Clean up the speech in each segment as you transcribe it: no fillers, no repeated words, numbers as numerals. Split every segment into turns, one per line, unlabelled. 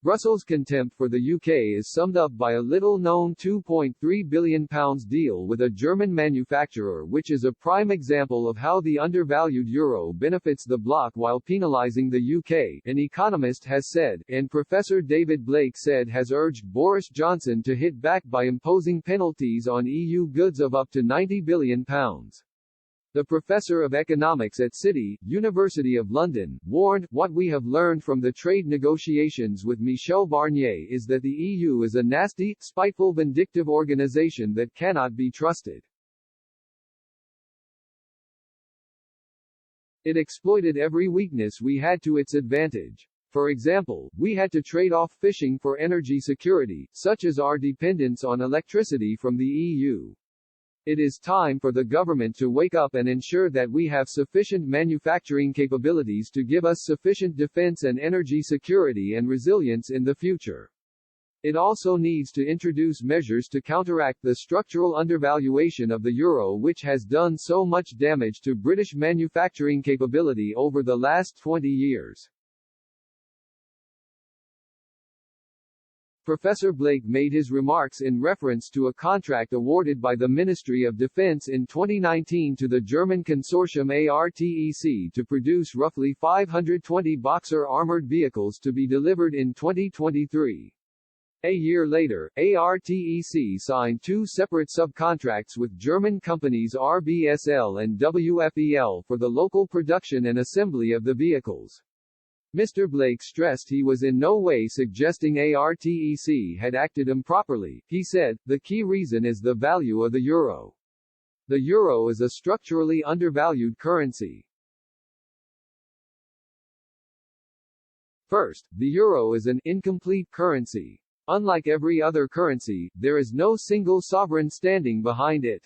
Brussels' contempt for the UK is summed up by a little-known £2.3 billion deal with a German manufacturer, which is a prime example of how the undervalued euro benefits the bloc while penalising the UK, an Economist has said, and Professor David Blake said has urged Boris Johnson to hit back by imposing penalties on EU goods of up to £90 billion. The professor of economics at City, University of London, warned, "What we have learned from the trade negotiations with Michel Barnier is that the EU is a nasty, spiteful, vindictive organisation that cannot be trusted. It exploited every weakness we had to its advantage. For example, we had to trade off fishing for energy security, such as our dependence on electricity from the EU. It is time for the government to wake up and ensure that we have sufficient manufacturing capabilities to give us sufficient defense and energy security and resilience in the future. It also needs to introduce measures to counteract the structural undervaluation of the euro, which has done so much damage to British manufacturing capability over the last 20 years." Professor Blake made his remarks in reference to a contract awarded by the Ministry of Defense in 2019 to the German consortium ARTEC to produce roughly 520 Boxer armored vehicles to be delivered in 2023. A year later, ARTEC signed two separate subcontracts with German companies RBSL and WFEL for the local production and assembly of the vehicles. Mr. Blake stressed he was in no way suggesting ARTEC had acted improperly. He said, "The key reason is the value of the euro. The euro is a structurally undervalued currency. First, the euro is an incomplete currency. Unlike every other currency, there is no single sovereign standing behind it."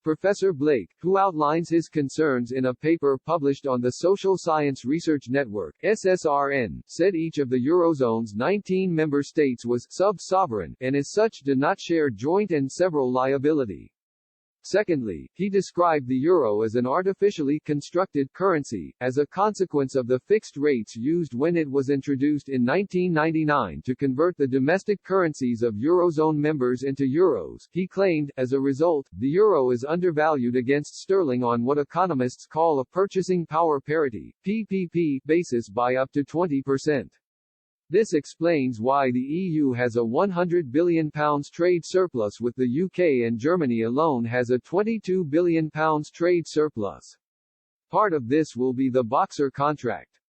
Professor Blake, who outlines his concerns in a paper published on the Social Science Research Network (SSRN), said each of the Eurozone's 19 member states was sub-sovereign, and as such did not share joint and several liability. Secondly, he described the euro as an artificially constructed currency, as a consequence of the fixed rates used when it was introduced in 1999 to convert the domestic currencies of Eurozone members into euros. He claimed, as a result, the euro is undervalued against sterling on what economists call a purchasing power parity (PPP) basis by up to 20%. This explains why the EU has a £100 billion trade surplus, with the UK and Germany alone has a £22 billion trade surplus. Part of this will be the Boxer contract.